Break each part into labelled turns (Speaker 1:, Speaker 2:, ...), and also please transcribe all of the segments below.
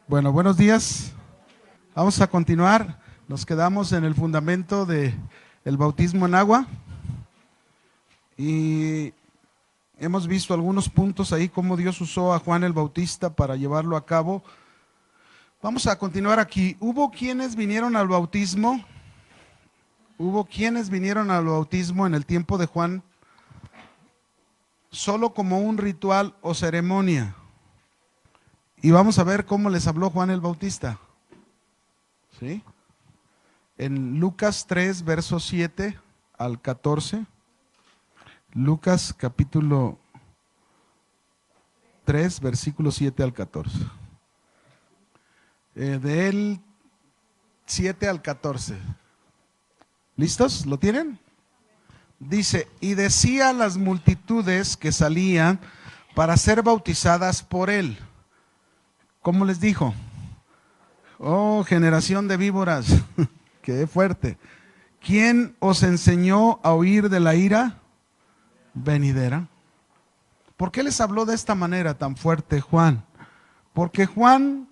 Speaker 1: Bueno, buenos días. Vamos a continuar. Nos quedamos en el fundamento de el bautismo en agua y hemos visto algunos puntos ahí, cómo Dios usó a Juan el Bautista para llevarlo a cabo. Vamos a continuar aquí. Hubo quienes vinieron al bautismo en el tiempo de Juan solo como un ritual o ceremonia. Y vamos a ver cómo les habló Juan el Bautista. ¿Sí? En Lucas 3, versos 7 al 14. Lucas capítulo 3, versículos 7 al 14. Del 7 al 14. ¿Listos? ¿Lo tienen? Dice, y decía a las multitudes que salían para ser bautizadas por él. ¿Cómo les dijo? Oh, generación de víboras, qué fuerte. ¿Quién os enseñó a huir de la ira venidera? ¿Por qué les habló de esta manera tan fuerte Juan? Porque Juan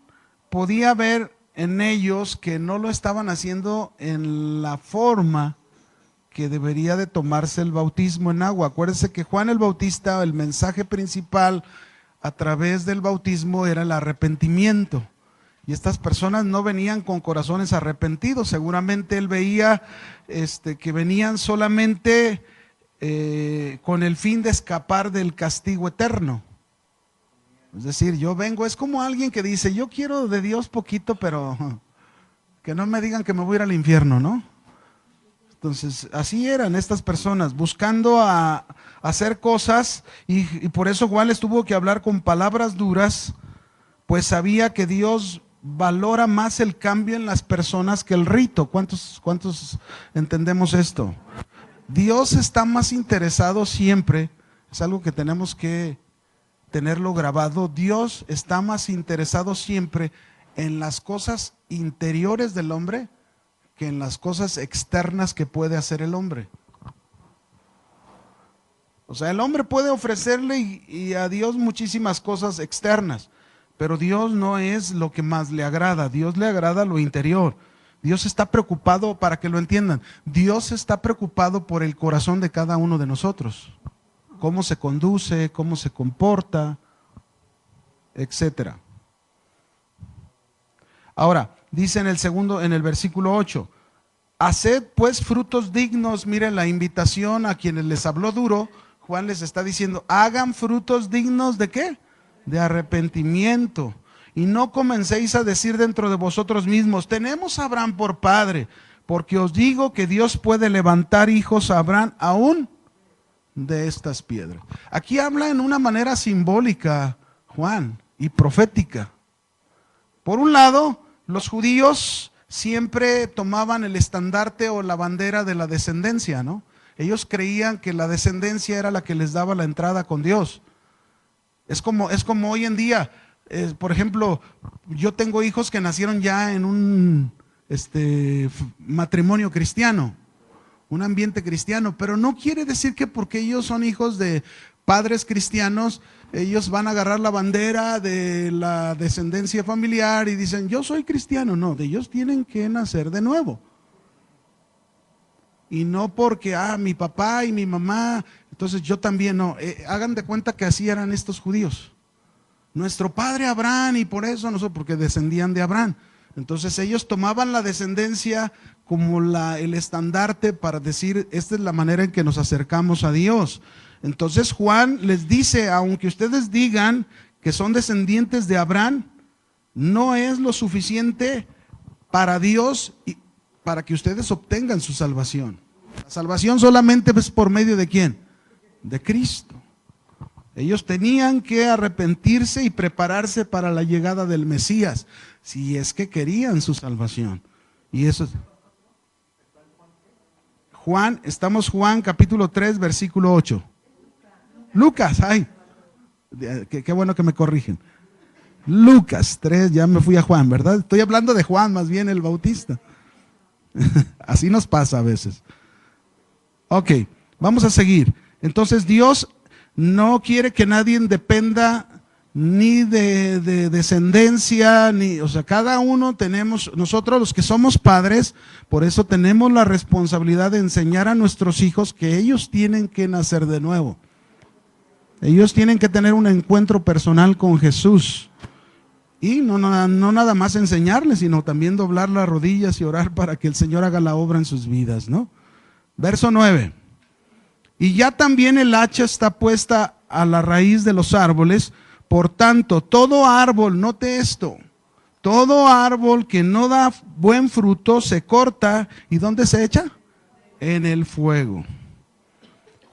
Speaker 1: podía ver en ellos que no lo estaban haciendo en la forma que debería de tomarse el bautismo en agua. Acuérdense que Juan el Bautista, el mensaje principal a través del bautismo era el arrepentimiento. Y estas personas no venían con corazones arrepentidos. Seguramente él veía que venían solamente con el fin de escapar del castigo eterno. Es decir, yo vengo, es como alguien que dice, yo quiero de Dios poquito, pero que no me digan que me voy a ir al infierno, ¿no? Entonces, así eran estas personas, buscando a hacer cosas, y por eso Juan les tuvo que hablar con palabras duras, pues sabía que Dios valora más el cambio en las personas que el rito. ¿Cuántos entendemos esto? Dios está más interesado siempre, es algo que tenemos que tenerlo grabado, Dios está más interesado siempre en las cosas interiores del hombre que en las cosas externas que puede hacer el hombre. O sea, el hombre puede ofrecerle y a Dios muchísimas cosas externas, pero Dios no es lo que más le agrada. A Dios le agrada lo interior. Dios está preocupado, para que lo entiendan, Dios está preocupado por el corazón de cada uno de nosotros. Cómo se conduce, cómo se comporta, etcétera. Ahora, dice en el versículo 8, haced pues frutos dignos. Miren la invitación a quienes les habló duro. Juan les está diciendo, hagan frutos dignos ¿de qué? De arrepentimiento. Y no comencéis a decir dentro de vosotros mismos, tenemos a Abraham por padre, porque os digo que Dios puede levantar hijos a Abraham aún de estas piedras. Aquí habla en una manera simbólica Juan y profética. Por un lado, los judíos siempre tomaban el estandarte o la bandera de la descendencia, ¿no? Ellos creían que la descendencia era la que les daba la entrada con Dios. Es como hoy en día, por ejemplo, yo tengo hijos que nacieron ya en un matrimonio cristiano, un ambiente cristiano, pero no quiere decir que porque ellos son hijos de padres cristianos, ellos van a agarrar la bandera de la descendencia familiar y dicen, yo soy cristiano. No, ellos tienen que nacer de nuevo. Y no porque, mi papá y mi mamá, entonces yo también no. Hagan de cuenta que así eran estos judíos. Nuestro padre Abraham, y por eso nosotros, porque descendían de Abraham. Entonces ellos tomaban la descendencia como el estandarte para decir, esta es la manera en que nos acercamos a Dios. Entonces Juan les dice, aunque ustedes digan que son descendientes de Abraham, no es lo suficiente para Dios y para que ustedes obtengan su salvación. La salvación solamente es por medio ¿de quién? De Cristo. Ellos tenían que arrepentirse y prepararse para la llegada del Mesías, si es que querían su salvación. Y eso es Juan capítulo 3, versículo 8. Lucas, qué bueno que me corrigen. Lucas 3, ya me fui a Juan, ¿verdad? Estoy hablando de Juan, más bien el Bautista. Así nos pasa a veces. Ok, vamos a seguir. Entonces Dios no quiere que nadie dependa ni de descendencia, ni, o sea, cada uno tenemos, nosotros los que somos padres, por eso tenemos la responsabilidad de enseñar a nuestros hijos que ellos tienen que nacer de nuevo. Ellos tienen que tener un encuentro personal con Jesús. Y no nada más enseñarles, sino también doblar las rodillas y orar para que el Señor haga la obra en sus vidas, ¿no? Verso 9. Y ya también el hacha está puesta a la raíz de los árboles. Por tanto, todo árbol, note esto, todo árbol que no da buen fruto se corta. ¿Y dónde se echa? En el fuego.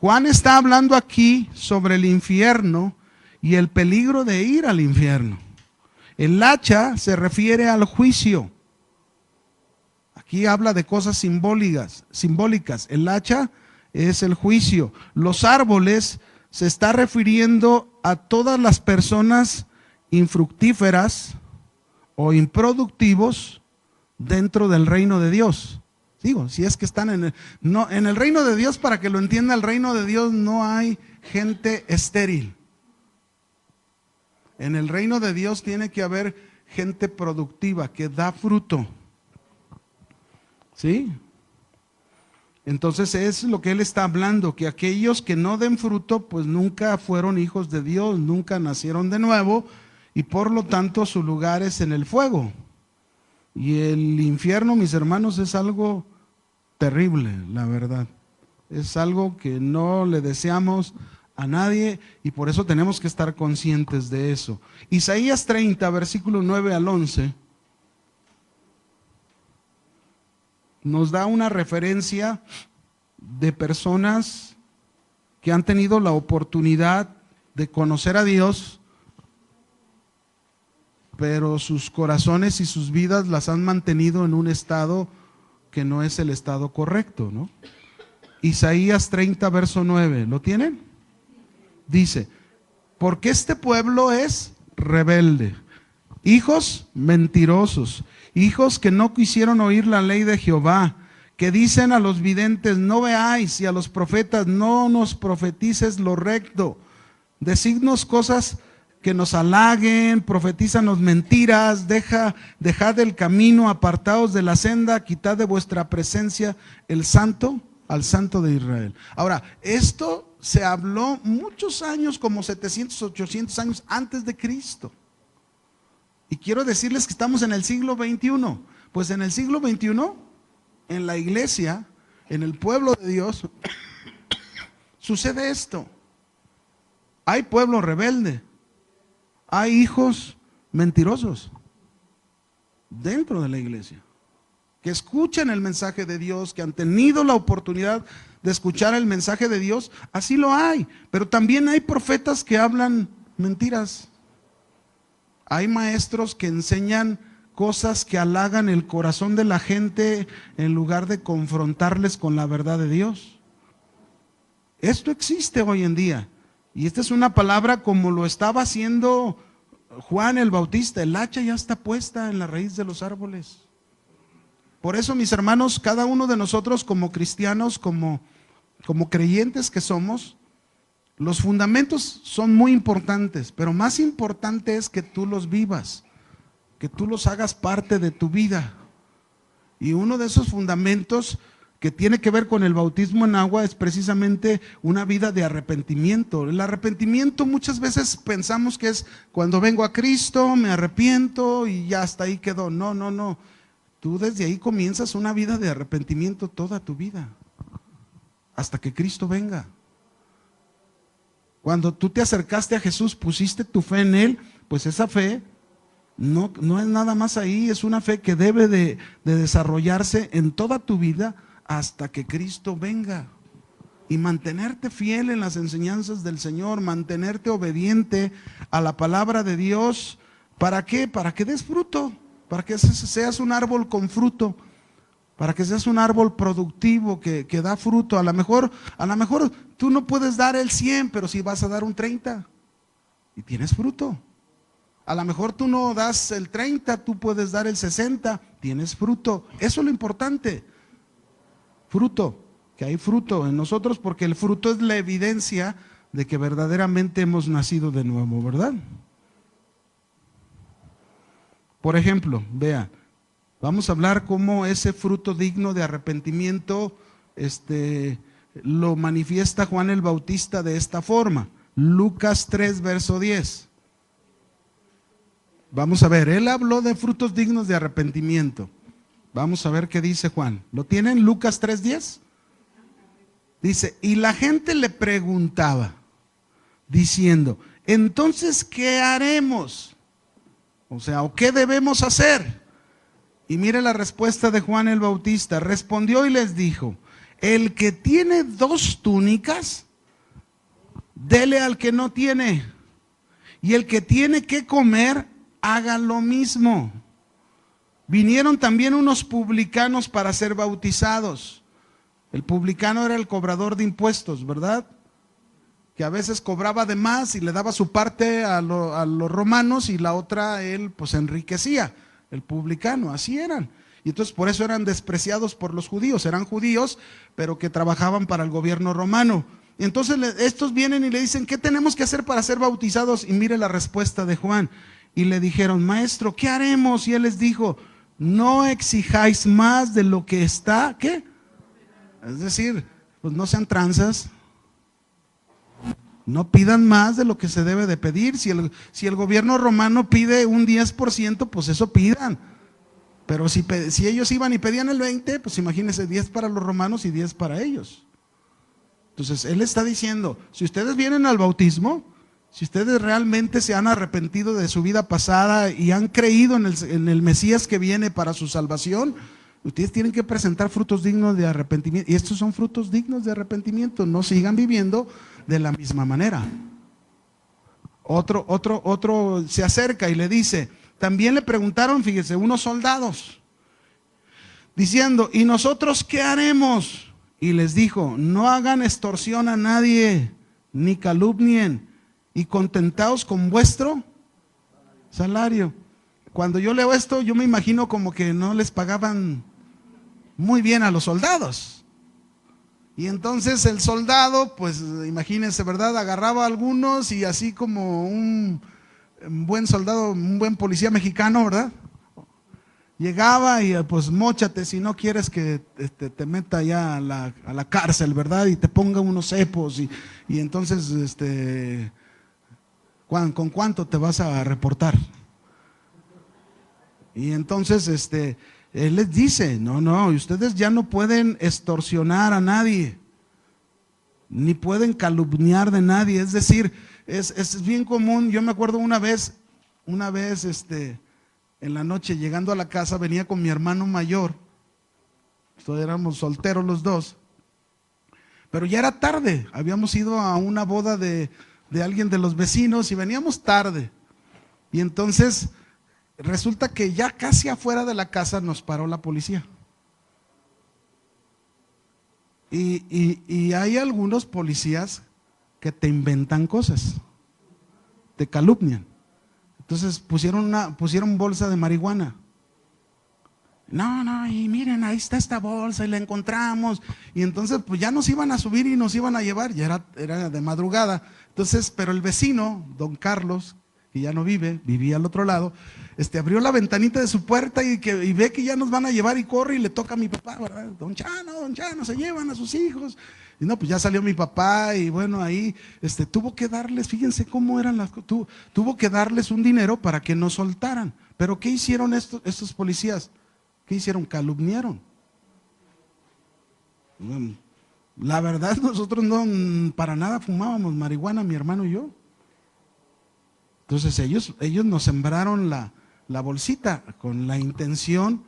Speaker 1: Juan está hablando aquí sobre el infierno y el peligro de ir al infierno. El hacha se refiere al juicio. Aquí habla de cosas simbólicas. El hacha es el juicio. Los árboles se está refiriendo a todas las personas infructíferas o improductivos dentro del reino de Dios. Digo, si es que están en el reino de Dios, para que lo entienda, el reino de Dios no hay gente estéril. En el reino de Dios tiene que haber gente productiva que da fruto. ¿Sí? Entonces es lo que él está hablando, que aquellos que no den fruto, pues nunca fueron hijos de Dios, nunca nacieron de nuevo, y por lo tanto su lugar es en el fuego. Y el infierno, mis hermanos, es algo terrible, la verdad. Es algo que no le deseamos a nadie, y por eso tenemos que estar conscientes de eso. Isaías 30, versículo 9 al 11, nos da una referencia de personas que han tenido la oportunidad de conocer a Dios, pero sus corazones y sus vidas las han mantenido en un estado que no es el estado correcto, ¿no? Isaías 30, verso 9, ¿lo tienen? Dice, porque este pueblo es rebelde, hijos mentirosos, hijos que no quisieron oír la ley de Jehová, que dicen a los videntes, no veáis, y a los profetas, no nos profetices lo recto. Decidnos cosas que nos halaguen, profetízanos mentiras, dejad el camino, apartaos de la senda, quitad de vuestra presencia el santo, al santo de Israel. Ahora, esto se habló muchos años, como 700, 800 años antes de Cristo. Y quiero decirles que estamos en el siglo XXI. Pues en el siglo XXI, en la iglesia, en el pueblo de Dios, sucede esto. Hay pueblo rebelde, hay hijos mentirosos dentro de la iglesia, que escuchan el mensaje de Dios, que han tenido la oportunidad de escuchar el mensaje de Dios. Así lo hay, pero también hay profetas que hablan mentiras. Hay maestros que enseñan cosas que halagan el corazón de la gente en lugar de confrontarles con la verdad de Dios. Esto existe hoy en día, y esta es una palabra como lo estaba haciendo Juan el Bautista. El hacha ya está puesta en la raíz de los árboles. Por eso, mis hermanos, cada uno de nosotros como cristianos, como creyentes que somos, los fundamentos son muy importantes, pero más importante es que tú los vivas, que tú los hagas parte de tu vida. Y uno de esos fundamentos que tiene que ver con el bautismo en agua es precisamente una vida de arrepentimiento. El arrepentimiento muchas veces pensamos que es cuando vengo a Cristo, me arrepiento y ya hasta ahí quedó. No, no, no. Tú desde ahí comienzas una vida de arrepentimiento toda tu vida, hasta que Cristo venga. Cuando tú te acercaste a Jesús, pusiste tu fe en Él, pues esa fe no es nada más ahí, es una fe que debe de desarrollarse en toda tu vida hasta que Cristo venga. Y mantenerte fiel en las enseñanzas del Señor, mantenerte obediente a la palabra de Dios. ¿Para qué? Para que des fruto, para que seas un árbol con fruto, para que seas un árbol productivo que da fruto. A lo mejor tú no puedes dar el 100, pero sí vas a dar un 30 y tienes fruto. A lo mejor tú no das el 30, tú puedes dar el 60, tienes fruto. Eso es lo importante. Fruto, que hay fruto en nosotros, porque el fruto es la evidencia de que verdaderamente hemos nacido de nuevo, ¿verdad? Por ejemplo, vea, vamos a hablar cómo ese fruto digno de arrepentimiento lo manifiesta Juan el Bautista de esta forma. Lucas 3, verso 10. Vamos a ver, él habló de frutos dignos de arrepentimiento. Vamos a ver qué dice Juan. ¿Lo tienen? Lucas 3:10. Dice, y la gente le preguntaba, diciendo, entonces, ¿qué haremos? O sea, ¿o qué debemos hacer? Y mire la respuesta de Juan el Bautista. Respondió y les dijo, el que tiene 2 túnicas, dele al que no tiene. Y el que tiene que comer, haga lo mismo. Vinieron también unos publicanos para ser bautizados. El publicano era el cobrador de impuestos, ¿verdad? Que a veces cobraba de más y le daba su parte a los romanos y la otra él pues enriquecía. El publicano, así eran. Y entonces por eso eran despreciados por los judíos. Eran judíos, pero que trabajaban para el gobierno romano. Y entonces estos vienen y le dicen, ¿qué tenemos que hacer para ser bautizados? Y mire la respuesta de Juan. Y le dijeron, maestro, ¿qué haremos? Y él les dijo, no exijáis más de lo que está, ¿qué? Es decir, pues no sean tranzas. No pidan más de lo que se debe de pedir. Si el gobierno romano pide un 10%, pues eso pidan. Pero si ellos iban y pedían el 20%, pues imagínense, 10 para los romanos y 10 para ellos. Entonces, él está diciendo, si ustedes vienen al bautismo, si ustedes realmente se han arrepentido de su vida pasada y han creído en el Mesías que viene para su salvación, ustedes tienen que presentar frutos dignos de arrepentimiento. Y estos son frutos dignos de arrepentimiento. No sigan viviendo de la misma manera. Otro se acerca y le dice, también le preguntaron, fíjese, unos soldados, diciendo, ¿y nosotros qué haremos? Y les dijo, no hagan extorsión a nadie, ni calumnien, y contentaos con vuestro salario. Cuando yo leo esto, yo me imagino como que no les pagaban muy bien a los soldados. Y entonces el soldado, pues imagínense, ¿verdad? Agarraba a algunos y así como un buen soldado, un buen policía mexicano, ¿verdad? Llegaba y pues móchate si no quieres que te meta ya a la cárcel, ¿verdad? Y te ponga unos cepos y entonces, ¿con cuánto te vas a reportar? Y entonces, él les dice, no, ustedes ya no pueden extorsionar a nadie, ni pueden calumniar de nadie. Es decir, es bien común. Yo me acuerdo una vez, en la noche llegando a la casa, venía con mi hermano mayor, éramos solteros los dos, pero ya era tarde, habíamos ido a una boda de alguien de los vecinos y veníamos tarde. Y entonces resulta que ya casi afuera de la casa nos paró la policía. Y hay algunos policías que te inventan cosas, te calumnian. Entonces pusieron bolsa de marihuana. No, y miren, ahí está esta bolsa y la encontramos. Y entonces pues ya nos iban a subir y nos iban a llevar, ya era de madrugada. Entonces, pero el vecino, don Carlos, que ya no vivía al otro lado, abrió la ventanita de su puerta y ve que ya nos van a llevar y corre y le toca a mi papá, ¿verdad? Don Chano, se llevan a sus hijos. Y no, pues ya salió mi papá y bueno, ahí tuvo que darles, fíjense cómo eran las cosas, tuvo que darles un dinero para que no soltaran. Pero ¿qué hicieron estos policías? ¿Qué hicieron? Calumniaron. La verdad, nosotros no para nada fumábamos marihuana, mi hermano y yo. Entonces ellos nos sembraron la bolsita con la intención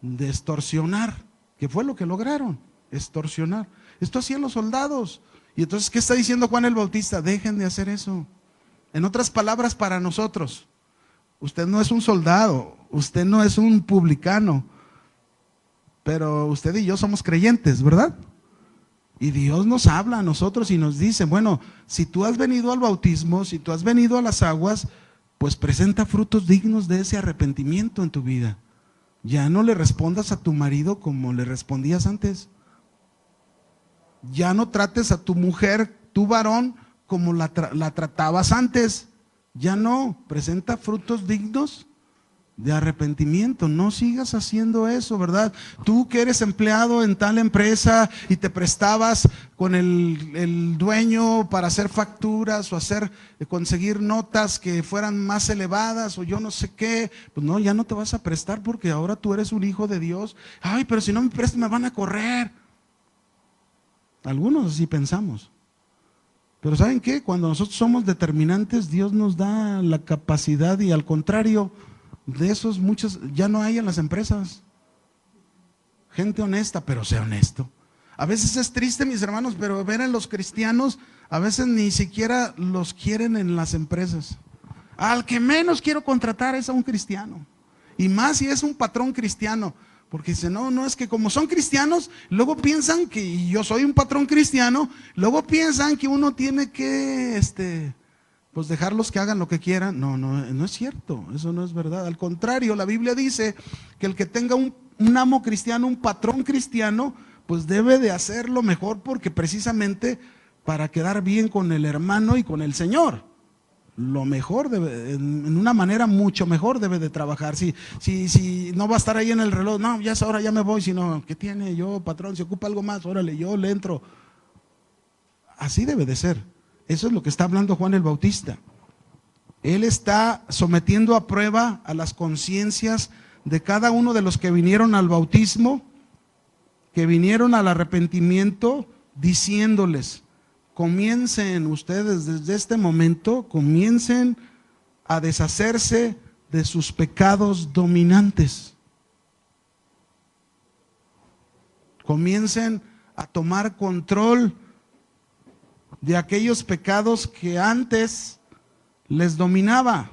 Speaker 1: de extorsionar, que fue lo que lograron, extorsionar. Esto hacían los soldados. Y entonces, ¿qué está diciendo Juan el Bautista? Dejen de hacer eso. En otras palabras, para nosotros, usted no es un soldado, usted no es un publicano, pero usted y yo somos creyentes, ¿verdad? Y Dios nos habla a nosotros y nos dice, bueno, si tú has venido al bautismo, si tú has venido a las aguas, pues presenta frutos dignos de ese arrepentimiento en tu vida. Ya no le respondas a tu marido como le respondías antes. Ya no trates a tu mujer, tu varón, como la tratabas antes. Ya no, presenta frutos dignos de arrepentimiento. No sigas haciendo eso, ¿verdad? Tú que eres empleado en tal empresa y te prestabas con el dueño para hacer facturas o conseguir notas que fueran más elevadas o yo no sé qué, pues no, ya no te vas a prestar porque ahora tú eres un hijo de Dios. Ay, pero si no me presto me van a correr. Algunos así pensamos. Pero ¿saben qué? Cuando nosotros somos determinantes, Dios nos da la capacidad y al contrario, de esos muchos ya no hay en las empresas. Gente honesta, pero sea honesto. A veces es triste, mis hermanos, pero ver en los cristianos, a veces ni siquiera los quieren en las empresas. Al que menos quiero contratar es a un cristiano. Y más si es un patrón cristiano. Porque dice, no, es que como son cristianos, luego piensan que yo soy un patrón cristiano, luego piensan que uno tiene que, pues dejarlos que hagan lo que quieran. No es cierto, eso no es verdad. Al contrario, la Biblia dice que el que tenga un amo cristiano, un patrón cristiano, pues debe de hacerlo mejor porque precisamente para quedar bien con el hermano y con el Señor. Lo mejor, en una manera mucho mejor debe de trabajar. Si no va a estar ahí en el reloj, no, ya es hora, ya me voy, sino, ¿qué tiene yo, patrón? Si ocupa algo más, órale, yo le entro. Así debe de ser. Eso es lo que está hablando Juan el Bautista. Él está sometiendo a prueba a las conciencias de cada uno de los que vinieron al bautismo, que vinieron al arrepentimiento, diciéndoles: comiencen ustedes desde este momento, comiencen a deshacerse de sus pecados dominantes. Comiencen a tomar control de aquellos pecados que antes les dominaba.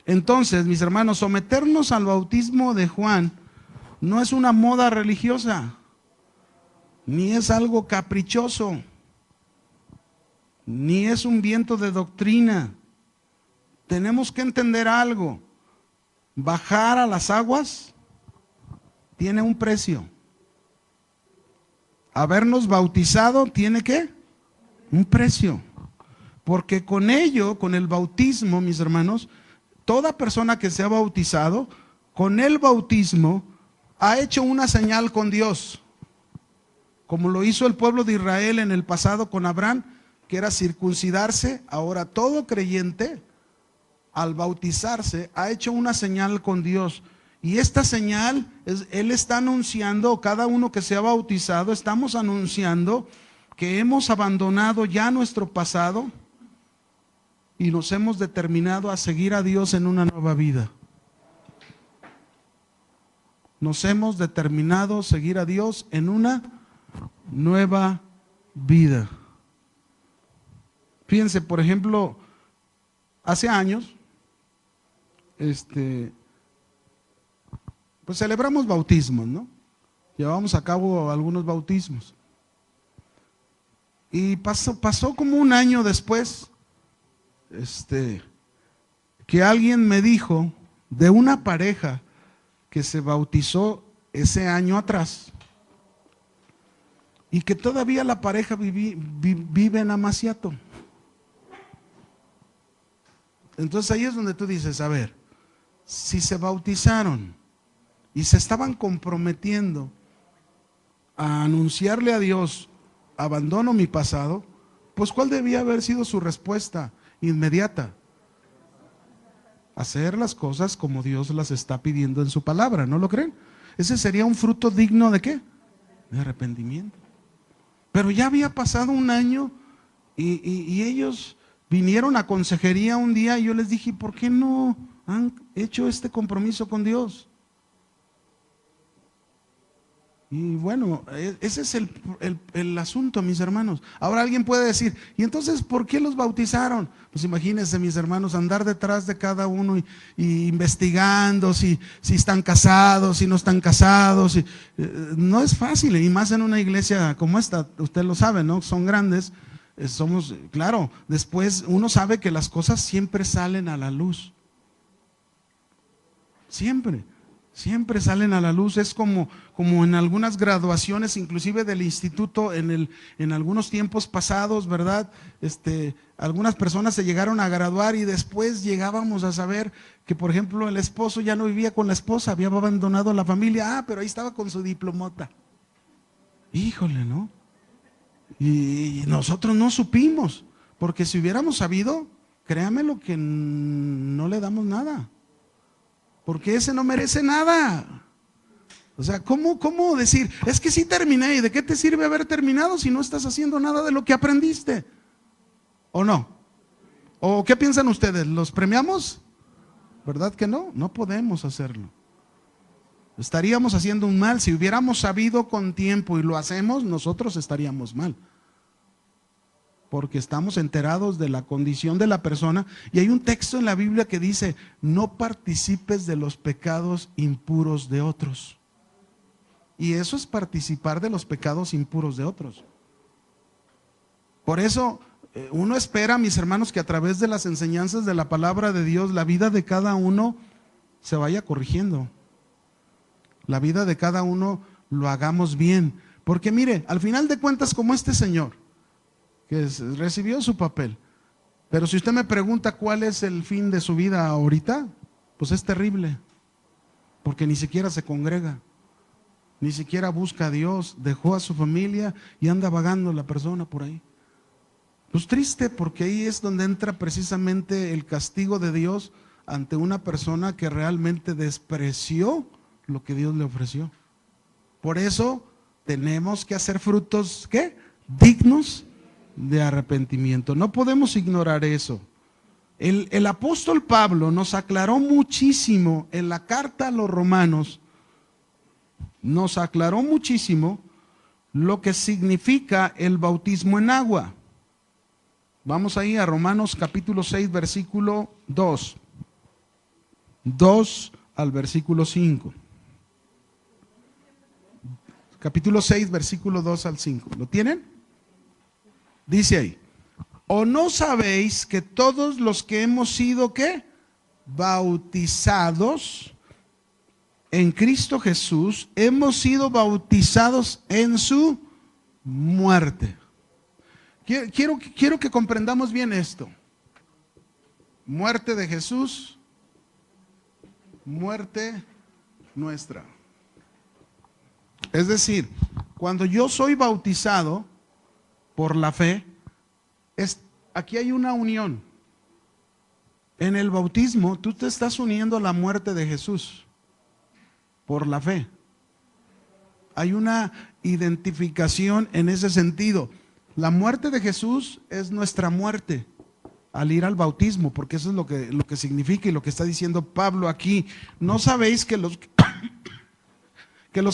Speaker 1: Entonces, mis hermanos, someternos al bautismo de Juan no es una moda religiosa, ni es algo caprichoso, ni es un viento de doctrina. Tenemos que entender algo. Bajar a las aguas tiene un precio. Habernos bautizado tiene ¿qué? Un precio. Porque con ello, con el bautismo, mis hermanos, toda persona que se ha bautizado, con el bautismo, ha hecho una señal con Dios. Como lo hizo el pueblo de Israel en el pasado con Abraham, que era circuncidarse. Ahora todo creyente, al bautizarse, ha hecho una señal con Dios. Y esta señal, Él está anunciando, cada uno que se ha bautizado, estamos anunciando que hemos abandonado ya nuestro pasado y nos hemos determinado a seguir a Dios en una nueva vida. Nos hemos determinado a seguir a Dios en una nueva vida. Fíjense, por ejemplo, hace años, pues celebramos bautismos, ¿no? Llevamos a cabo algunos bautismos. Y pasó como un año después, que alguien me dijo de una pareja que se bautizó ese año atrás y que todavía la pareja vive en Amaciato. Entonces ahí es donde tú dices, a ver, si se bautizaron y se estaban comprometiendo a anunciarle a Dios, abandono mi pasado, pues ¿cuál debía haber sido su respuesta inmediata? Hacer las cosas como Dios las está pidiendo en su palabra, ¿no lo creen? Ese sería un fruto digno ¿de qué? De arrepentimiento. Pero ya había pasado un año y ellos vinieron a consejería un día y yo les dije, ¿por qué no han hecho este compromiso con Dios? Y bueno, ese es el asunto, mis hermanos. Ahora alguien puede decir, ¿y entonces por qué los bautizaron? Pues imagínense, mis hermanos, andar detrás de cada uno y investigando si están casados, si no están casados. No es fácil, y más en una iglesia como esta, usted lo sabe, ¿no? Son grandes, somos, claro, después uno sabe que las cosas siempre salen a la luz. Siempre. Siempre salen a la luz. Es como en algunas graduaciones, inclusive del instituto, en algunos tiempos pasados, ¿verdad? Algunas personas se llegaron a graduar y después llegábamos a saber que, por ejemplo, el esposo ya no vivía con la esposa, había abandonado a la familia. Pero ahí estaba con su diplomata. Híjole, ¿no? Y nosotros no supimos, porque si hubiéramos sabido, créame lo que no le damos nada. Porque ese no merece nada. O sea, ¿cómo decir? Es que sí terminé. ¿Y de qué te sirve haber terminado si no estás haciendo nada de lo que aprendiste? ¿O no? ¿O qué piensan ustedes? ¿Los premiamos? ¿Verdad que no? No podemos hacerlo. Estaríamos haciendo un mal. Si hubiéramos sabido con tiempo y lo hacemos, nosotros estaríamos mal. Porque estamos enterados de la condición de la persona. Y hay un texto en la Biblia que dice: no participes de los pecados impuros de otros. Y eso es participar de los pecados impuros de otros. Por eso uno espera, mis hermanos, que a través de las enseñanzas de la palabra de Dios, la vida de cada uno se vaya corrigiendo. La vida de cada uno lo hagamos bien. Porque mire, al final de cuentas, como este señor que recibió su papel, pero si usted me pregunta cuál es el fin de su vida ahorita, pues es terrible, porque ni siquiera se congrega, ni siquiera busca a Dios, dejó a su familia y anda vagando la persona por ahí. Pues triste, porque ahí es donde entra precisamente el castigo de Dios ante una persona que realmente despreció lo que Dios le ofreció. Por eso tenemos que hacer frutos, ¿qué? Dignos de arrepentimiento. No podemos ignorar eso. El apóstol Pablo nos aclaró muchísimo en la carta a los romanos, nos aclaró muchísimo lo que significa el bautismo en agua. Vamos ahí a Romanos capítulo 6, versículo 2. 2 al versículo 5. Capítulo 6, versículo 2 al 5. ¿Lo tienen? Dice ahí: ¿o no sabéis que todos los que hemos sido, ¿qué? Bautizados en Cristo Jesús, hemos sido bautizados en su muerte? Quiero que comprendamos bien esto. Muerte de Jesús, muerte nuestra. Es decir, cuando yo soy bautizado por la fe, aquí hay una unión. En el bautismo tú te estás uniendo a la muerte de Jesús por la fe. Hay una identificación en ese sentido. La muerte de Jesús es nuestra muerte al ir al bautismo, porque eso es lo que significa y lo que está diciendo Pablo aquí. ¿No sabéis que los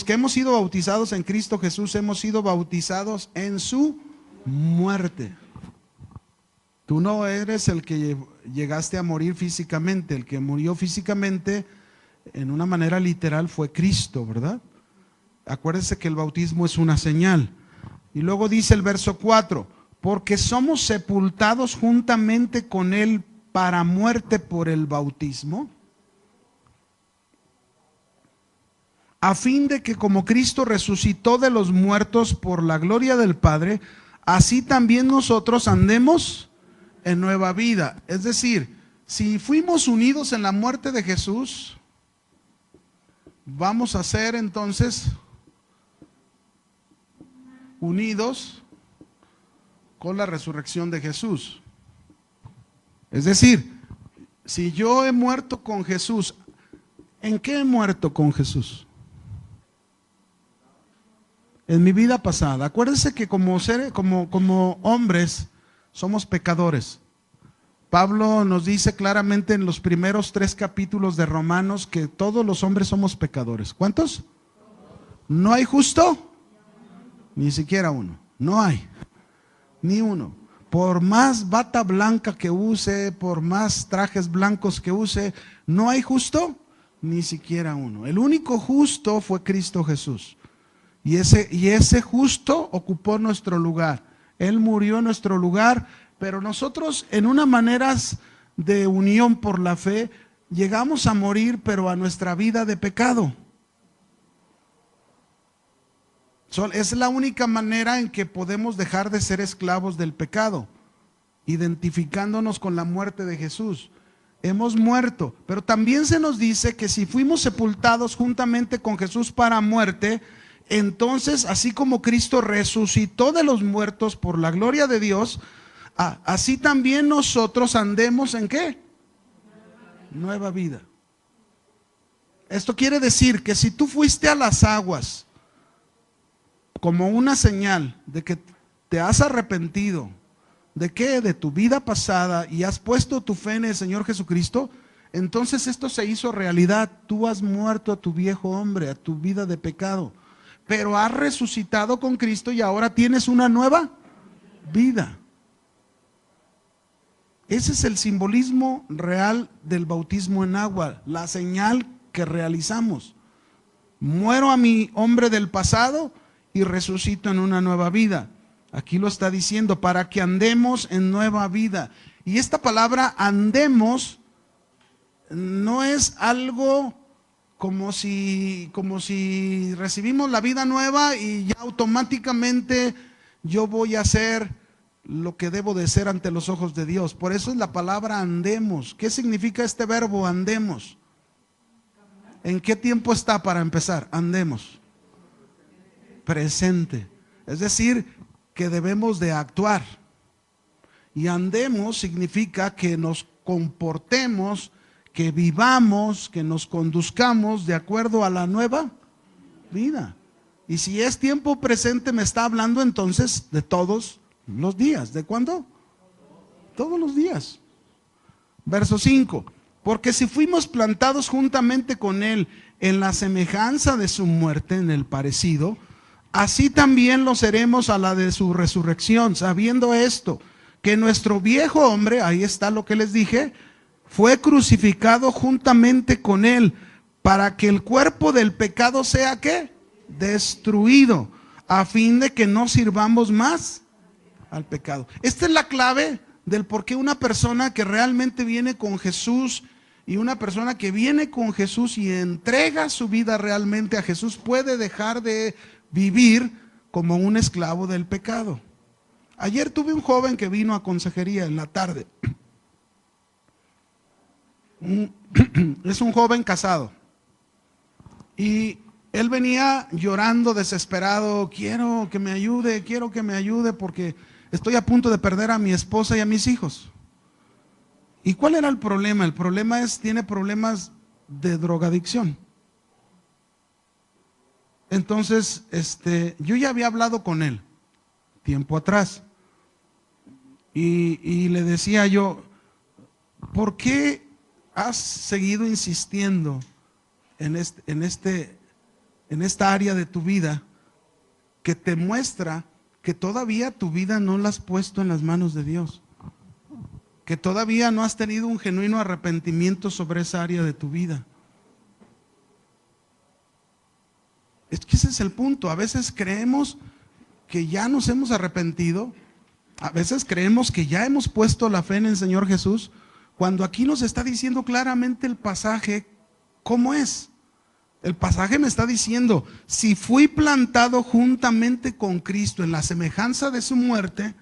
Speaker 1: que hemos sido bautizados en Cristo Jesús hemos sido bautizados en su muerte? Tú no eres el que llegaste a morir físicamente. El que murió físicamente en una manera literal fue Cristo, ¿verdad? Acuérdense que el bautismo es una señal. Y luego dice el verso 4: porque somos sepultados juntamente con Él para muerte por el bautismo, a fin de que como Cristo resucitó de los muertos por la gloria del Padre, así también nosotros andemos en nueva vida. Es decir, si fuimos unidos en la muerte de Jesús, vamos a ser entonces unidos con la resurrección de Jesús. Es decir, si yo he muerto con Jesús, ¿en qué he muerto con Jesús? En mi vida pasada. Acuérdense que como hombres somos pecadores. Pablo nos dice claramente en los primeros 3 capítulos de Romanos que todos los hombres somos pecadores. ¿Cuántos? ¿No hay justo? Ni siquiera uno. No hay. Ni uno. Por más bata blanca que use, por más trajes blancos que use, ¿no hay justo? Ni siquiera uno. El único justo fue Cristo Jesús. Y ese justo ocupó nuestro lugar. Él murió en nuestro lugar, pero nosotros en una manera de unión por la fe, llegamos a morir, pero a nuestra vida de pecado. Es la única manera en que podemos dejar de ser esclavos del pecado, identificándonos con la muerte de Jesús. Hemos muerto, pero también se nos dice que si fuimos sepultados juntamente con Jesús para muerte, entonces así como Cristo resucitó de los muertos por la gloria de Dios, así también nosotros andemos ¿en qué? Nueva vida. Esto quiere decir que si tú fuiste a las aguas como una señal de que te has arrepentido, ¿de qué? De tu vida pasada, y has puesto tu fe en el Señor Jesucristo, entonces esto se hizo realidad. Tú has muerto a tu viejo hombre, a tu vida de pecado, pero has resucitado con Cristo y ahora tienes una nueva vida. Ese es el simbolismo real del bautismo en agua, la señal que realizamos. Muero a mi hombre del pasado y resucito en una nueva vida. Aquí lo está diciendo, para que andemos en nueva vida. Y esta palabra andemos no es algo como si recibimos la vida nueva y ya automáticamente yo voy a ser lo que debo de ser ante los ojos de Dios. Por eso es la palabra andemos. ¿Qué significa este verbo andemos? ¿En qué tiempo está para empezar? Andemos. Presente. Es decir, que debemos de actuar. Y andemos significa que nos comportemos, que vivamos, que nos conduzcamos de acuerdo a la nueva vida. Y si es tiempo presente, me está hablando entonces de todos los días. ¿De cuándo? Todos los días. Verso 5. Porque si fuimos plantados juntamente con Él en la semejanza de su muerte, en el parecido, así también lo seremos a la de su resurrección, sabiendo esto, que nuestro viejo hombre, ahí está lo que les dije, fue crucificado juntamente con Él, para que el cuerpo del pecado sea ¿qué? Destruido, a fin de que no sirvamos más al pecado. Esta es la clave del por qué una persona que realmente viene con Jesús y una persona que viene con Jesús y entrega su vida realmente a Jesús puede dejar de vivir como un esclavo del pecado. Ayer tuve un joven que vino a consejería en la tarde. Es un joven casado. Y él venía llorando, desesperado. Quiero que me ayude porque estoy a punto de perder a mi esposa y a mis hijos. ¿Y cuál era el problema? El problema tiene problemas de drogadicción. Entonces, yo ya había hablado con él tiempo atrás y le decía yo, ¿por qué has seguido insistiendo en esta área de tu vida que te muestra que todavía tu vida no la has puesto en las manos de Dios? Que todavía no has tenido un genuino arrepentimiento sobre esa área de tu vida. Es que ese es el punto. A veces creemos que ya nos hemos arrepentido. A veces creemos que ya hemos puesto la fe en el Señor Jesús, cuando aquí nos está diciendo claramente el pasaje cómo es. El pasaje me está diciendo, si fui plantado juntamente con Cristo en la semejanza de su muerte,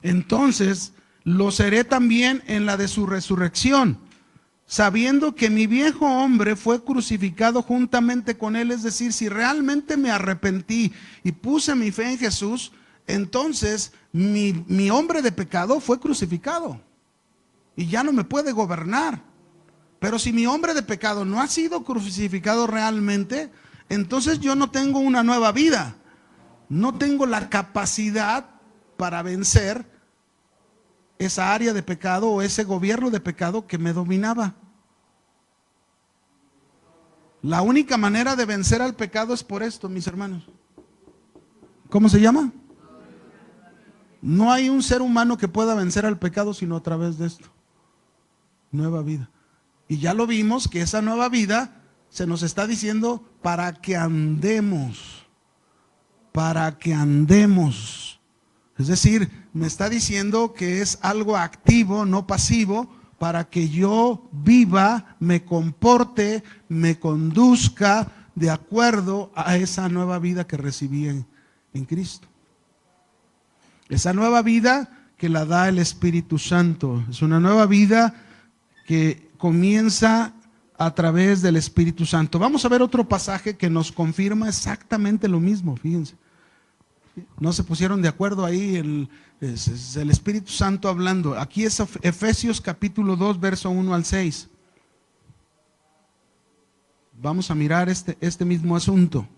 Speaker 1: entonces lo seré también en la de su resurrección, sabiendo que mi viejo hombre fue crucificado juntamente con Él. Es decir, si realmente me arrepentí y puse mi fe en Jesús, entonces mi hombre de pecado fue crucificado y ya no me puede gobernar. Pero si mi hombre de pecado no ha sido crucificado realmente, entonces yo no tengo una nueva vida, no tengo la capacidad para vencer esa área de pecado o ese gobierno de pecado que me dominaba. La única manera de vencer al pecado es por esto, mis hermanos. ¿Cómo se llama? No hay un ser humano que pueda vencer al pecado sino a través de esto. Nueva vida. Y ya lo vimos que esa nueva vida se nos está diciendo para que andemos. Para que andemos. Es decir, me está diciendo que es algo activo, no pasivo, para que yo viva, me comporte, me conduzca de acuerdo a esa nueva vida que recibí en Cristo. Esa nueva vida que la da el Espíritu Santo. Es una nueva vida que comienza a través del Espíritu Santo. Vamos a ver otro pasaje que nos confirma exactamente lo mismo, fíjense. No se pusieron de acuerdo ahí, es el Espíritu Santo hablando. Aquí es Efesios capítulo 2, verso 1 al 6. Vamos a mirar este mismo asunto.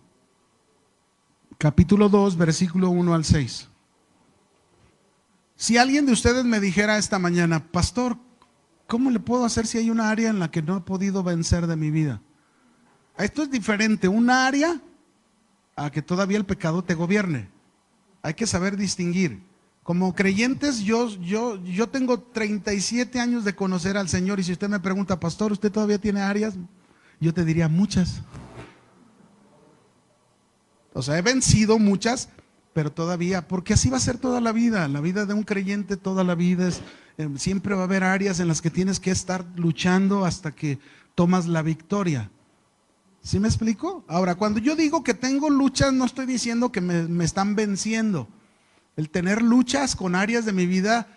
Speaker 1: Capítulo 2, versículo 1 al 6. Si alguien de ustedes me dijera esta mañana, pastor, ¿cómo le puedo hacer si hay una área en la que no he podido vencer de mi vida? Esto es diferente, un área a que todavía el pecado te gobierne. Hay que saber distinguir. Como creyentes, yo tengo 37 años de conocer al Señor, y si usted me pregunta, pastor, ¿usted todavía tiene áreas? Yo te diría muchas. O sea, he vencido muchas, pero todavía, porque así va a ser toda la vida de un creyente, toda la vida es, siempre va a haber áreas en las que tienes que estar luchando hasta que tomas la victoria. ¿Sí me explico? Ahora, cuando yo digo que tengo luchas, no estoy diciendo que me están venciendo. El tener luchas con áreas de mi vida,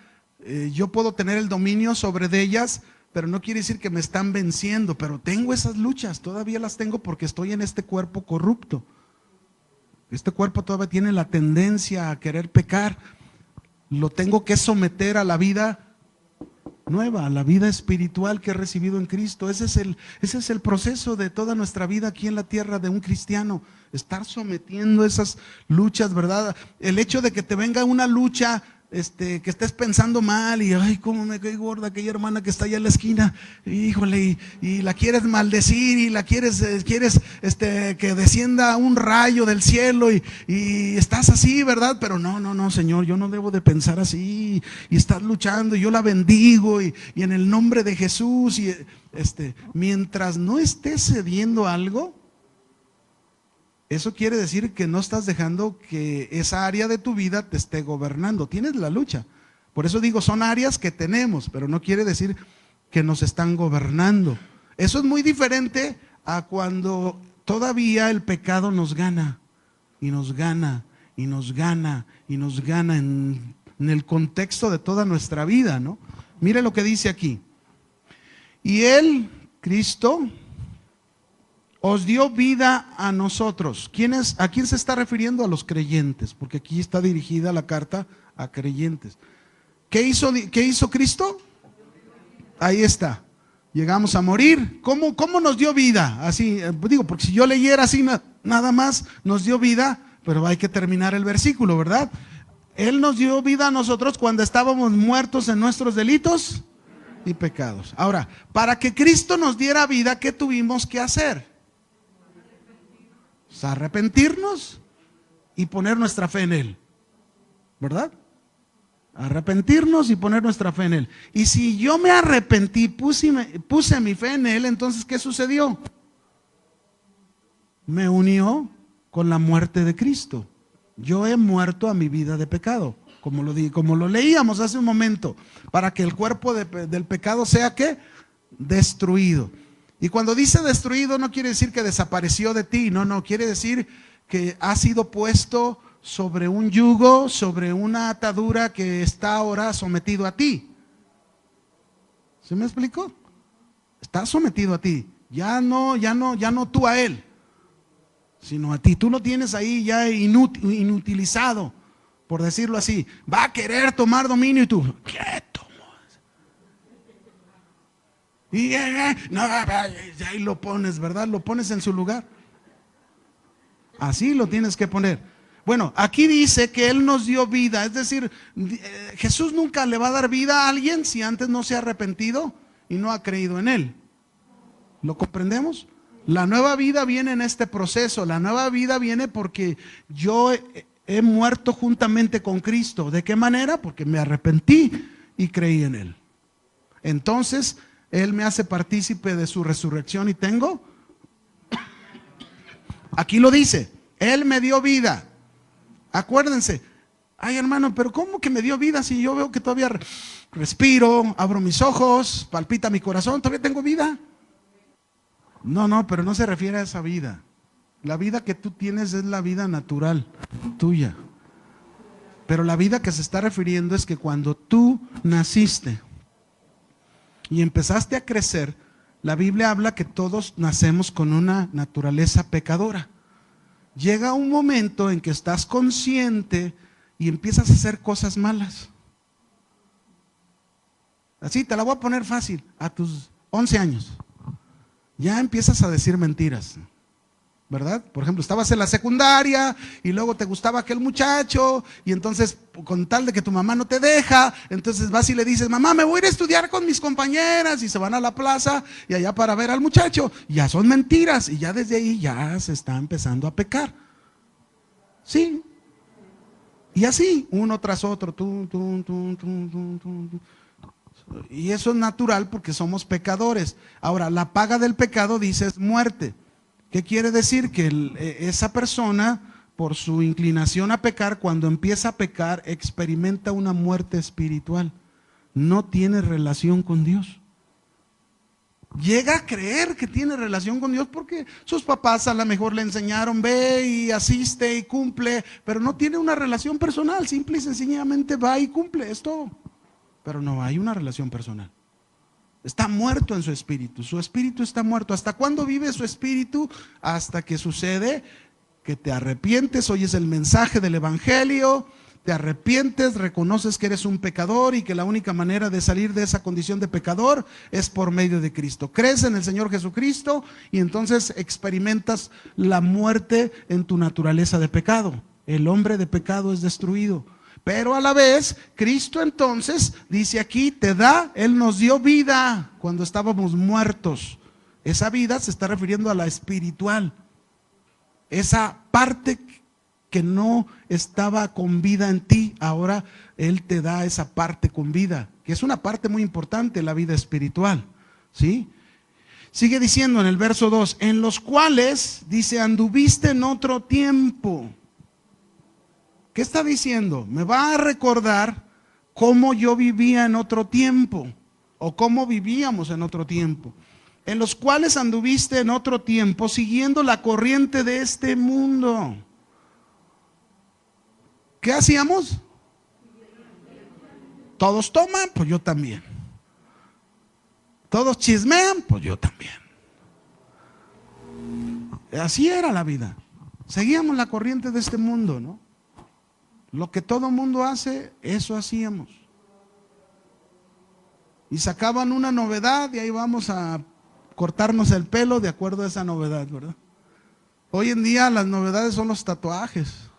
Speaker 1: yo puedo tener el dominio sobre de ellas, pero no quiere decir que me están venciendo. Pero tengo esas luchas, todavía las tengo porque estoy en este cuerpo corrupto. Este cuerpo todavía tiene la tendencia a querer pecar. Lo tengo que someter a la vida nueva, a la vida espiritual que he recibido en Cristo. Ese es el proceso de toda nuestra vida aquí en la tierra de un cristiano. Estar sometiendo esas luchas, ¿verdad? El hecho de que te venga una lucha, que estés pensando mal y ay, cómo me cae gorda aquella hermana que está allá en la esquina, híjole, y la quieres maldecir y la quieres que descienda un rayo del cielo y estás así, ¿verdad? Pero no, Señor, yo no debo de pensar así, y estás luchando y yo la bendigo y en el nombre de Jesús, y mientras no estés cediendo algo, eso quiere decir que no estás dejando que esa área de tu vida te esté gobernando. Tienes la lucha. Por eso digo, son áreas que tenemos, pero no quiere decir que nos están gobernando. Eso es muy diferente a cuando todavía el pecado nos gana, y nos gana, y nos gana, y nos gana en el contexto de toda nuestra vida, ¿no? Mire lo que dice aquí. Y Él, Cristo, os dio vida a nosotros. ¿A quién se está refiriendo? A los creyentes, porque aquí está dirigida la carta a creyentes. ¿Qué hizo Cristo? Ahí está. Llegamos a morir. ¿Cómo nos dio vida? Así, digo, porque si yo leyera así nada más, nos dio vida, pero hay que terminar el versículo, ¿verdad? Él nos dio vida a nosotros cuando estábamos muertos en nuestros delitos y pecados. Ahora, para que Cristo nos diera vida, ¿qué tuvimos que hacer? Arrepentirnos y poner nuestra fe en Él, ¿verdad? Arrepentirnos y poner nuestra fe en Él. Y si yo me arrepentí, puse mi fe en Él, entonces ¿qué sucedió? Me unió con la muerte de Cristo. Yo he muerto a mi vida de pecado, como lo leíamos hace un momento, para que el cuerpo del pecado sea ¿qué? Destruido. Y cuando dice destruido no quiere decir que desapareció de ti, no, quiere decir que ha sido puesto sobre un yugo, sobre una atadura que está ahora sometido a ti. ¿Sí me explico? Está sometido a ti, ya no tú a él, sino a ti. Tú lo tienes ahí ya inutilizado, por decirlo así. Va a querer tomar dominio y tú, quieto. Y ahí lo pones, ¿verdad? Lo pones en su lugar. Así lo tienes que poner. Bueno, aquí dice que Él nos dio vida. Es decir, Jesús nunca le va a dar vida a alguien si antes no se ha arrepentido y no ha creído en Él. ¿Lo comprendemos? La nueva vida viene en este proceso. La nueva vida viene porque yo he muerto juntamente con Cristo. ¿De qué manera? Porque me arrepentí y creí en Él. Entonces Él me hace partícipe de su resurrección y tengo, aquí lo dice, Él me dio vida. Acuérdense, Ay, hermano, pero ¿cómo que me dio vida si yo veo que todavía respiro, abro mis ojos, palpita mi corazón, todavía tengo vida? No, no, pero no se refiere a esa vida. La vida que tú tienes es la vida natural tuya. Pero la vida que se está refiriendo es que cuando tú naciste y empezaste a crecer, la Biblia habla que todos nacemos con una naturaleza pecadora. Llega un momento en que estás consciente y empiezas a hacer cosas malas. Así te la voy a poner fácil. A tus 11 años ya empiezas a decir mentiras, ¿verdad? Por ejemplo, estabas en la secundaria y luego te gustaba aquel muchacho y entonces con tal de que tu mamá no te deja, entonces vas y le dices: mamá, me voy a ir a estudiar con mis compañeras, y se van a la plaza y allá para ver al muchacho. Ya son mentiras y ya desde ahí ya se está empezando a pecar. Sí. Y así, uno tras otro. Y eso es natural porque somos pecadores. Ahora, la paga del pecado, dice, es muerte. ¿Qué quiere decir? Que esa persona, por su inclinación a pecar, cuando empieza a pecar, experimenta una muerte espiritual. No tiene relación con Dios. Llega a creer que tiene relación con Dios porque sus papás a lo mejor le enseñaron: ve y asiste y cumple, pero no tiene una relación personal. Simple y sencillamente va y cumple, es todo. Pero no hay una relación personal. Está muerto en su espíritu está muerto. ¿Hasta cuándo vive su espíritu? Hasta que sucede que te arrepientes, oyes el mensaje del evangelio, te arrepientes, reconoces que eres un pecador y que la única manera de salir de esa condición de pecador es por medio de Cristo. Crees en el Señor Jesucristo y entonces experimentas la muerte en tu naturaleza de pecado. El hombre de pecado es destruido. Pero a la vez, Cristo entonces, dice aquí, te da, Él nos dio vida cuando estábamos muertos. Esa vida se está refiriendo a la espiritual. Esa parte que no estaba con vida en ti, ahora Él te da esa parte con vida, que es una parte muy importante, la vida espiritual. ¿Sí? Sigue diciendo en el verso 2, en los cuales, dice, anduviste en otro tiempo. ¿Qué está diciendo? Me va a recordar cómo yo vivía en otro tiempo, o cómo vivíamos en otro tiempo. En los cuales anduviste en otro tiempo, siguiendo la corriente de este mundo. ¿Qué hacíamos? Todos toman, pues yo también. Todos chismean, pues yo también. Así era la vida. Seguíamos la corriente de este mundo, ¿no? Lo que todo mundo hace, eso hacíamos. Y sacaban una novedad y ahí vamos a cortarnos el pelo de acuerdo a esa novedad, ¿verdad? Hoy en día las novedades son los tatuajes.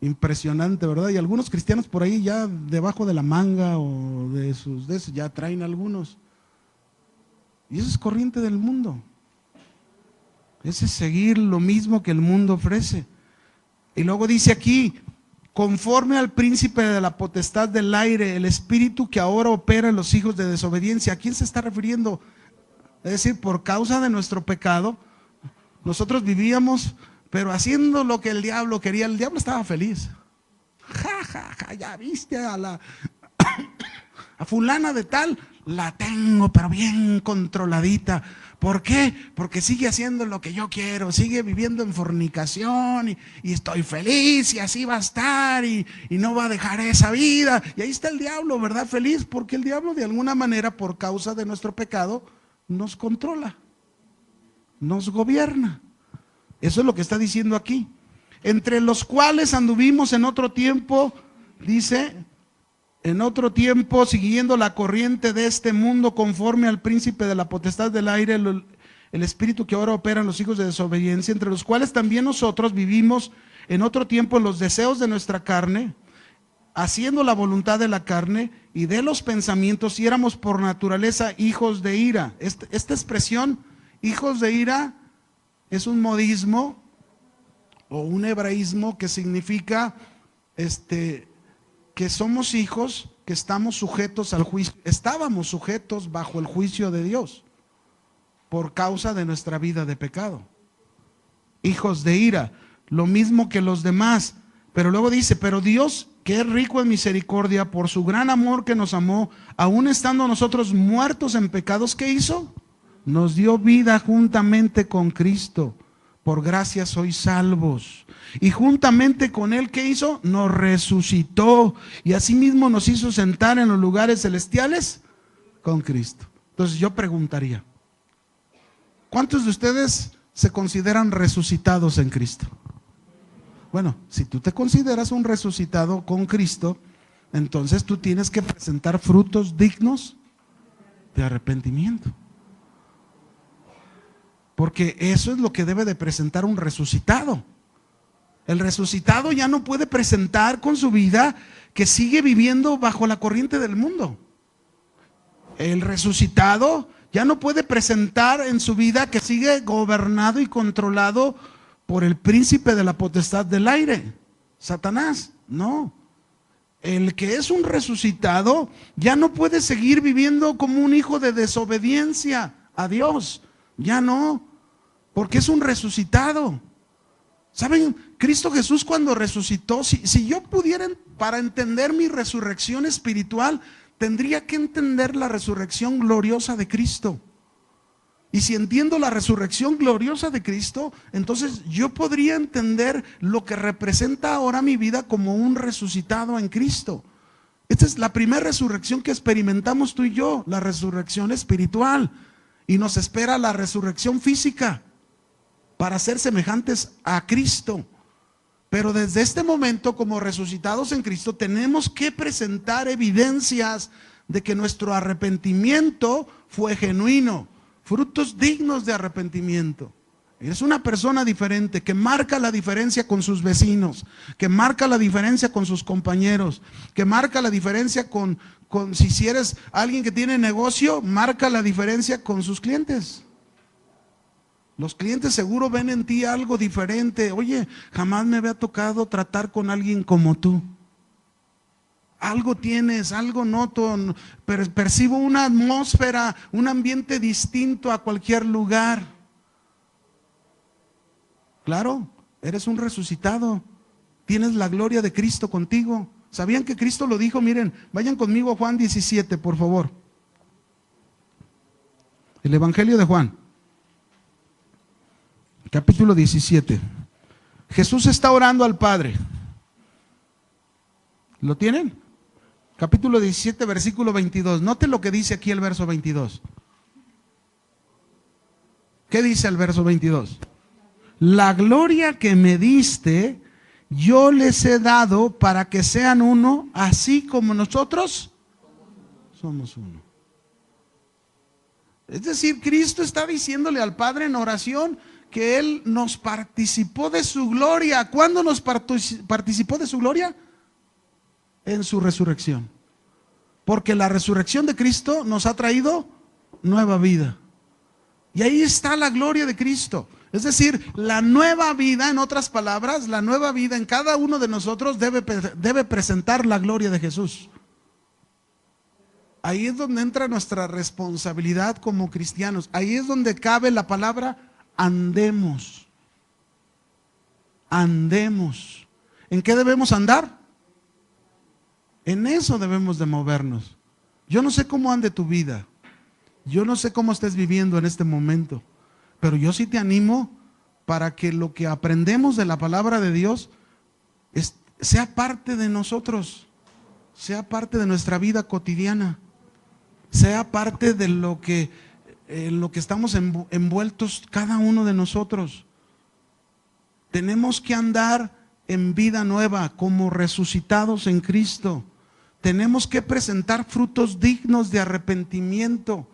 Speaker 1: Impresionante, ¿verdad? Y algunos cristianos por ahí ya debajo de la manga o de esos ya traen algunos. Y eso es corriente del mundo. Ese es seguir lo mismo que el mundo ofrece. Y luego dice aquí, conforme al príncipe de la potestad del aire, el espíritu que ahora opera en los hijos de desobediencia. ¿A quién se está refiriendo? Es decir, por causa de nuestro pecado, nosotros vivíamos, pero haciendo lo que el diablo quería. El diablo estaba feliz. Ja, ja, ja, ya viste a fulana de tal, la tengo pero bien controladita. ¿Por qué? Porque sigue haciendo lo que yo quiero, sigue viviendo en fornicación y estoy feliz y así va a estar y no va a dejar esa vida. Y ahí está el diablo, ¿verdad? Feliz, porque el diablo de alguna manera, por causa de nuestro pecado, nos controla, nos gobierna. Eso es lo que está diciendo aquí. Entre los cuales anduvimos en otro tiempo, dice, en otro tiempo, siguiendo la corriente de este mundo, conforme al príncipe de la potestad del aire, el espíritu que ahora opera en los hijos de desobediencia, entre los cuales también nosotros vivimos en otro tiempo en los deseos de nuestra carne, haciendo la voluntad de la carne y de los pensamientos, y éramos por naturaleza hijos de ira. Esta expresión, hijos de ira, es un modismo o un hebraísmo que significa que somos hijos, que estamos sujetos al juicio, estábamos sujetos bajo el juicio de Dios por causa de nuestra vida de pecado. Hijos de ira, lo mismo que los demás, Pero luego dice, pero Dios, que es rico en misericordia, por su gran amor que nos amó, aun estando nosotros muertos en pecados, ¿qué hizo? Nos dio vida juntamente con Cristo. Por gracia sois salvos. Y juntamente con Él, ¿qué hizo? Nos resucitó. Y asimismo nos hizo sentar en los lugares celestiales con Cristo. Entonces yo preguntaría, ¿cuántos de ustedes se consideran resucitados en Cristo? Bueno, si tú te consideras un resucitado con Cristo, entonces tú tienes que presentar frutos dignos de arrepentimiento. Porque eso es lo que debe de presentar un resucitado. El resucitado ya no puede presentar con su vida que sigue viviendo bajo la corriente del mundo. El resucitado ya no puede presentar en su vida que sigue gobernado y controlado por el príncipe de la potestad del aire, Satanás. No. El que es un resucitado ya no puede seguir viviendo como un hijo de desobediencia a Dios. Ya no, porque es un resucitado. ¿Saben? Cristo Jesús cuando resucitó, si yo pudiera, para entender mi resurrección espiritual, tendría que entender la resurrección gloriosa de Cristo. Y si entiendo la resurrección gloriosa de Cristo, entonces yo podría entender lo que representa ahora mi vida como un resucitado en Cristo. Esta es la primera resurrección que experimentamos tú y yo, la resurrección espiritual. Y nos espera la resurrección física para ser semejantes a Cristo. Pero desde este momento, como resucitados en Cristo, tenemos que presentar evidencias de que nuestro arrepentimiento fue genuino, frutos dignos de arrepentimiento. Eres una persona diferente, que marca la diferencia con sus vecinos, que marca la diferencia con sus compañeros, que marca la diferencia con si eres alguien que tiene negocio, marca la diferencia con sus clientes. Los clientes seguro ven en ti algo diferente. Oye, jamás me había tocado tratar con alguien como tú. Algo tienes, algo noto, percibo una atmósfera, un ambiente distinto a cualquier lugar. Claro, eres un resucitado, tienes la gloria de Cristo contigo. ¿Sabían que Cristo lo dijo? Miren, vayan conmigo a Juan 17, por favor. El Evangelio de Juan, capítulo 17. Jesús está orando al Padre. ¿Lo tienen? Capítulo 17, versículo 22. Noten lo que dice aquí el verso 22. ¿Qué dice el verso 22? La gloria que me diste, yo les he dado para que sean uno, así como nosotros somos uno. Es decir, Cristo está diciéndole al Padre en oración que Él nos participó de su gloria. ¿Cuándo nos participó de su gloria? En su resurrección. Porque la resurrección de Cristo nos ha traído nueva vida. Y ahí está la gloria de Cristo. Es decir, la nueva vida, en otras palabras, la nueva vida en cada uno de nosotros debe presentar la gloria de Jesús. Ahí es donde entra nuestra responsabilidad como cristianos. Ahí es donde cabe la palabra andemos. Andemos. ¿En qué debemos andar? En eso debemos de movernos. Yo no sé cómo ande tu vida. Yo no sé cómo estés viviendo en este momento. Pero yo sí te animo para que lo que aprendemos de la palabra de Dios sea parte de nosotros, sea parte de nuestra vida cotidiana, sea parte de lo que estamos envueltos cada uno de nosotros. Tenemos que andar en vida nueva como resucitados en Cristo. Tenemos que presentar frutos dignos de arrepentimiento,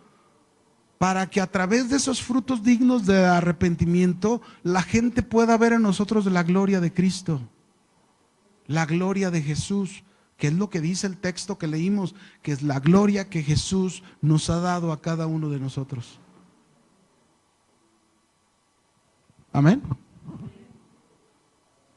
Speaker 1: para que a través de esos frutos dignos de arrepentimiento la gente pueda ver en nosotros la gloria de Cristo, la gloria de Jesús, que es lo que dice el texto que leímos, que es la gloria que Jesús nos ha dado a cada uno de nosotros. Amén.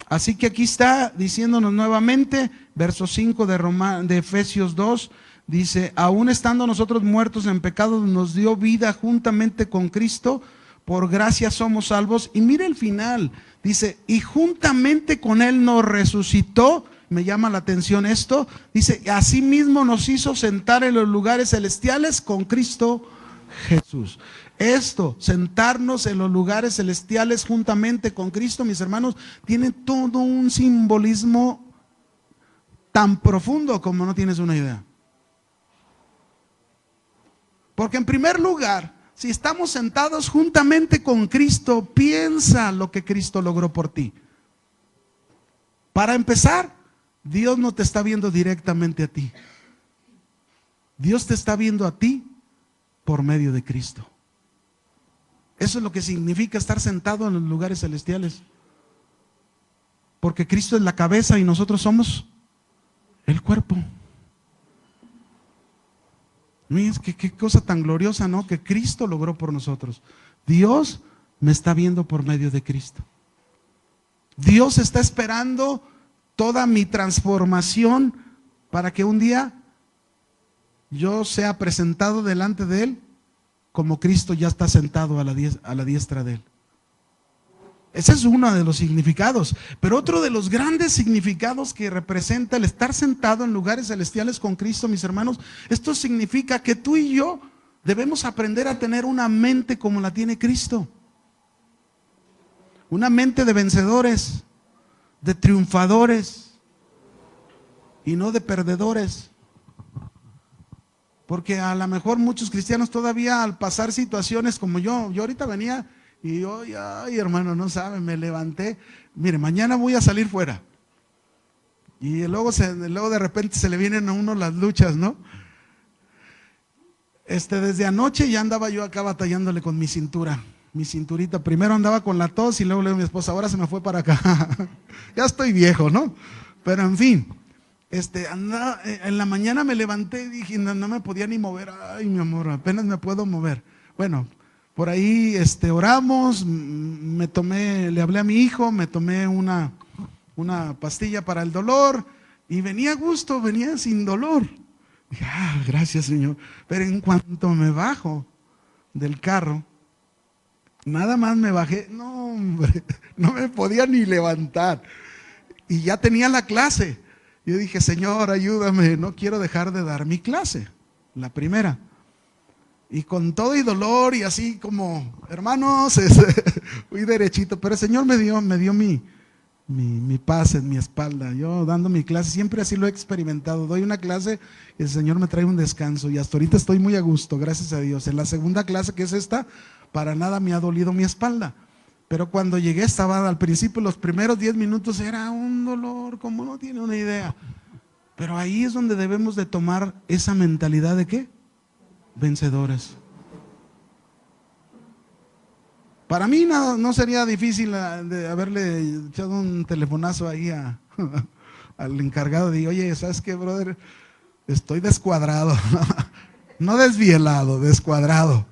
Speaker 1: Así que aquí está diciéndonos nuevamente, verso 5 de Efesios 2, dice, aún estando nosotros muertos en pecados, nos dio vida juntamente con Cristo. por gracia somos salvos. Y mire el final, dice, y juntamente con Él nos resucitó. Me llama la atención esto, dice, asimismo nos hizo sentar en los lugares celestiales con Cristo Jesús. Esto, sentarnos en los lugares celestiales juntamente con Cristo, mis hermanos, tiene todo un simbolismo tan profundo como no tienes una idea. Porque en primer lugar, si estamos sentados juntamente con Cristo, piensa lo que Cristo logró por ti. Para empezar, Dios no te está viendo directamente a ti. Dios te está viendo a ti por medio de Cristo. Eso es lo que significa estar sentado en los lugares celestiales. Porque Cristo es la cabeza y nosotros somos el cuerpo. Miren, qué cosa tan gloriosa, ¿no? Que Cristo logró por nosotros. Dios me está viendo por medio de Cristo. Dios está esperando toda mi transformación para que un día yo sea presentado delante de Él como Cristo ya está sentado a la diestra de Él. Ese es uno de los significados. Pero otro de los grandes significados que representa el estar sentado en lugares celestiales con Cristo, mis hermanos, esto significa que tú y yo debemos aprender a tener una mente como la tiene Cristo. Una mente de vencedores, de triunfadores y no de perdedores. Porque a lo mejor muchos cristianos todavía al pasar situaciones como yo ahorita venía y yo, ay hermano, no sabe, me levanté, mire, mañana voy a salir fuera. Y luego de repente se le vienen a uno las luchas, ¿no? Desde anoche ya andaba yo acá batallándole con mi cinturita. Primero andaba con la tos y luego le digo a mi esposa, ahora se me fue para acá. Ya estoy viejo, ¿no? Pero en fin, andaba, en la mañana me levanté y dije, no me podía ni mover. Ay, mi amor, apenas me puedo mover. Bueno, por ahí oramos, le hablé a mi hijo, me tomé una pastilla para el dolor y venía a gusto, venía sin dolor. Dije, gracias Señor. Pero en cuanto me bajo del carro, nada más me bajé, no hombre, no me podía ni levantar. Y ya tenía la clase. Yo dije, Señor, ayúdame, no quiero dejar de dar mi clase, la primera. Y con todo y dolor y así como, hermanos, fui derechito. Pero el Señor me dio mi paz en mi espalda. Yo dando mi clase, siempre así lo he experimentado. Doy una clase y el Señor me trae un descanso. Y hasta ahorita estoy muy a gusto, gracias a Dios. En la segunda clase, que es esta, para nada me ha dolido mi espalda. Pero cuando llegué estaba al principio, los primeros 10 minutos era un dolor, como no tiene una idea. Pero ahí es donde debemos de tomar esa mentalidad de ¿qué? Vencedores. Para mí no sería difícil de haberle echado un telefonazo ahí al encargado de, oye, ¿sabes qué, brother? Estoy descuadrado. No desvielado, descuadrado.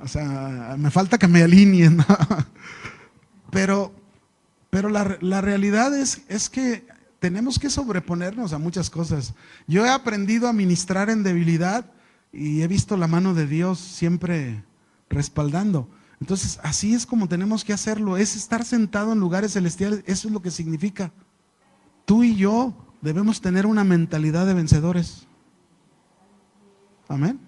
Speaker 1: O sea, me falta que me alineen. Pero la realidad es que tenemos que sobreponernos a muchas cosas. Yo he aprendido a ministrar en debilidad y he visto la mano de Dios siempre respaldando. Entonces, así es como tenemos que hacerlo, es estar sentado en lugares celestiales. Eso es lo que significa. Tú y yo debemos tener una mentalidad de vencedores. Amén.